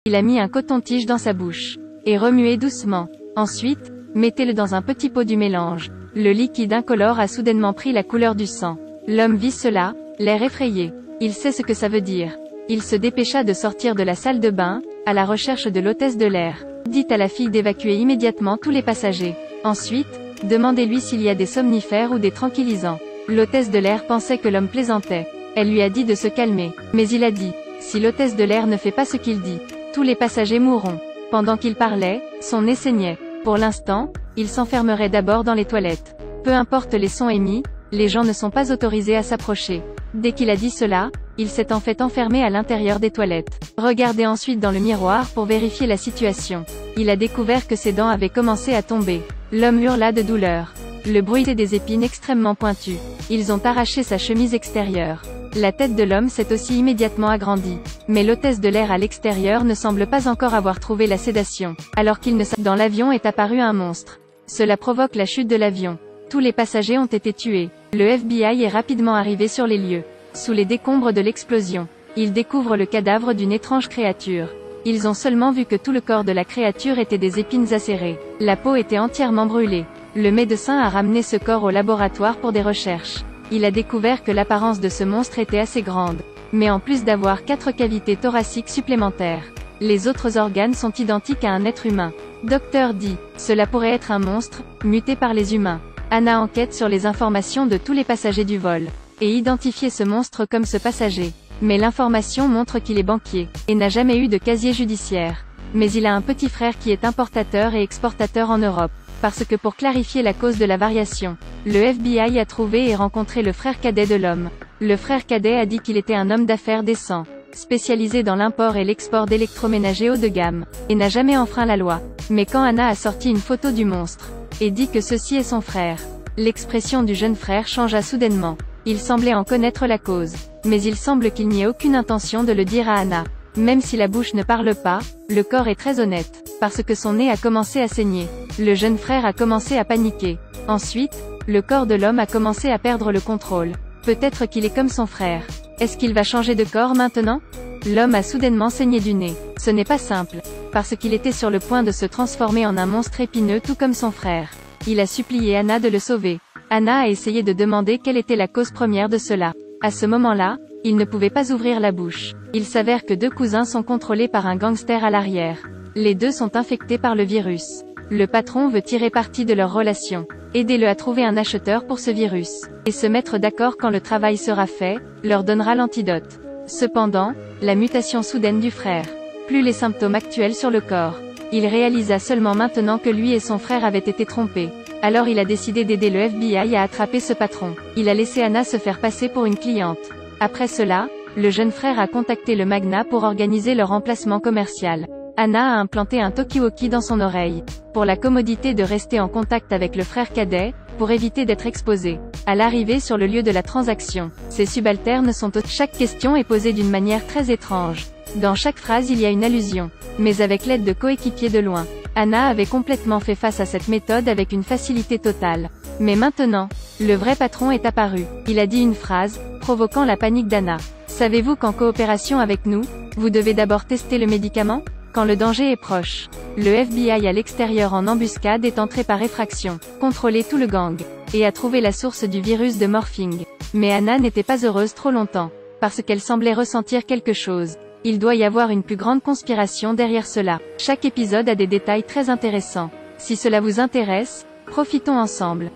Il a mis un coton-tige dans sa bouche. Et remuez doucement. Ensuite, mettez-le dans un petit pot du mélange. Le liquide incolore a soudainement pris la couleur du sang. L'homme vit cela, l'air effrayé. Il sait ce que ça veut dire. Il se dépêcha de sortir de la salle de bain, à la recherche de l'hôtesse de l'air. Dites à la fille d'évacuer immédiatement tous les passagers. Ensuite, demandez-lui s'il y a des somnifères ou des tranquillisants. L'hôtesse de l'air pensait que l'homme plaisantait. Elle lui a dit de se calmer. Mais il a dit, si l'hôtesse de l'air ne fait pas ce qu'il dit, tous les passagers mourront. Pendant qu'il parlait, son nez saignait. Pour l'instant, il s'enfermerait d'abord dans les toilettes. Peu importe les sons émis, les gens ne sont pas autorisés à s'approcher. Dès qu'il a dit cela, il s'est en fait enfermé à l'intérieur des toilettes. Regardez ensuite dans le miroir pour vérifier la situation. Il a découvert que ses dents avaient commencé à tomber. L'homme hurla de douleur. Le bruit était des épines extrêmement pointues. Ils ont arraché sa chemise extérieure. La tête de l'homme s'est aussi immédiatement agrandie. Mais l'hôtesse de l'air à l'extérieur ne semble pas encore avoir trouvé la sédation. Alors qu'il ne savait, dans l'avion est apparu un monstre. Cela provoque la chute de l'avion. Tous les passagers ont été tués. Le FBI est rapidement arrivé sur les lieux. Sous les décombres de l'explosion, ils découvrent le cadavre d'une étrange créature. Ils ont seulement vu que tout le corps de la créature était des épines acérées. La peau était entièrement brûlée. Le médecin a ramené ce corps au laboratoire pour des recherches. Il a découvert que l'apparence de ce monstre était assez grande. Mais en plus d'avoir 4 cavités thoraciques supplémentaires, les autres organes sont identiques à un être humain. Docteur dit, cela pourrait être un monstre, muté par les humains. Anna enquête sur les informations de tous les passagers du vol, et identifier ce monstre comme ce passager. Mais l'information montre qu'il est banquier, et n'a jamais eu de casier judiciaire. Mais il a un petit frère qui est importateur et exportateur en Europe. Parce que pour clarifier la cause de la variation, le FBI a trouvé et rencontré le frère cadet de l'homme. Le frère cadet a dit qu'il était un homme d'affaires décent, spécialisé dans l'import et l'export d'électroménagers haut de gamme, et n'a jamais enfreint la loi. Mais quand Anna a sorti une photo du monstre, et dit que ceci est son frère, l'expression du jeune frère changea soudainement. Il semblait en connaître la cause. Mais il semble qu'il n'y ait aucune intention de le dire à Anna. Même si la bouche ne parle pas, le corps est très honnête, parce que son nez a commencé à saigner. Le jeune frère a commencé à paniquer. Ensuite, le corps de l'homme a commencé à perdre le contrôle. Peut-être qu'il est comme son frère. Est-ce qu'il va changer de corps maintenant? L'homme a soudainement saigné du nez. Ce n'est pas simple, parce qu'il était sur le point de se transformer en un monstre épineux tout comme son frère. Il a supplié Anna de le sauver. Anna a essayé de demander quelle était la cause première de cela. À ce moment-là, il ne pouvait pas ouvrir la bouche. Il s'avère que 2 cousins sont contrôlés par un gangster à l'arrière. Les 2 sont infectés par le virus. Le patron veut tirer parti de leur relation. Aidez-le à trouver un acheteur pour ce virus. Et se mettre d'accord quand le travail sera fait, leur donnera l'antidote. Cependant, la mutation soudaine du frère. Plus les symptômes actuels sur le corps. Il réalisa seulement maintenant que lui et son frère avaient été trompés. Alors il a décidé d'aider le FBI à attraper ce patron. Il a laissé Anna se faire passer pour une cliente. Après cela, le jeune frère a contacté le magnat pour organiser leur emplacement commercial. Anna a implanté un talkie-walkie dans son oreille, pour la commodité de rester en contact avec le frère cadet, pour éviter d'être exposée. À l'arrivée sur le lieu de la transaction, ses subalternes sont chaque question est posée d'une manière très étrange. Dans chaque phrase il y a une allusion, mais avec l'aide de coéquipiers de loin. Anna avait complètement fait face à cette méthode avec une facilité totale. Mais maintenant, le vrai patron est apparu. Il a dit une phrase, provoquant la panique d'Anna. Savez-vous qu'en coopération avec nous, vous devez d'abord tester le médicament? Quand le danger est proche. Le FBI à l'extérieur en embuscade est entré par effraction, contrôlé tout le gang, et a trouvé la source du virus de morphing. Mais Anna n'était pas heureuse trop longtemps, parce qu'elle semblait ressentir quelque chose. Il doit y avoir une plus grande conspiration derrière cela. Chaque épisode a des détails très intéressants. Si cela vous intéresse, profitons ensemble.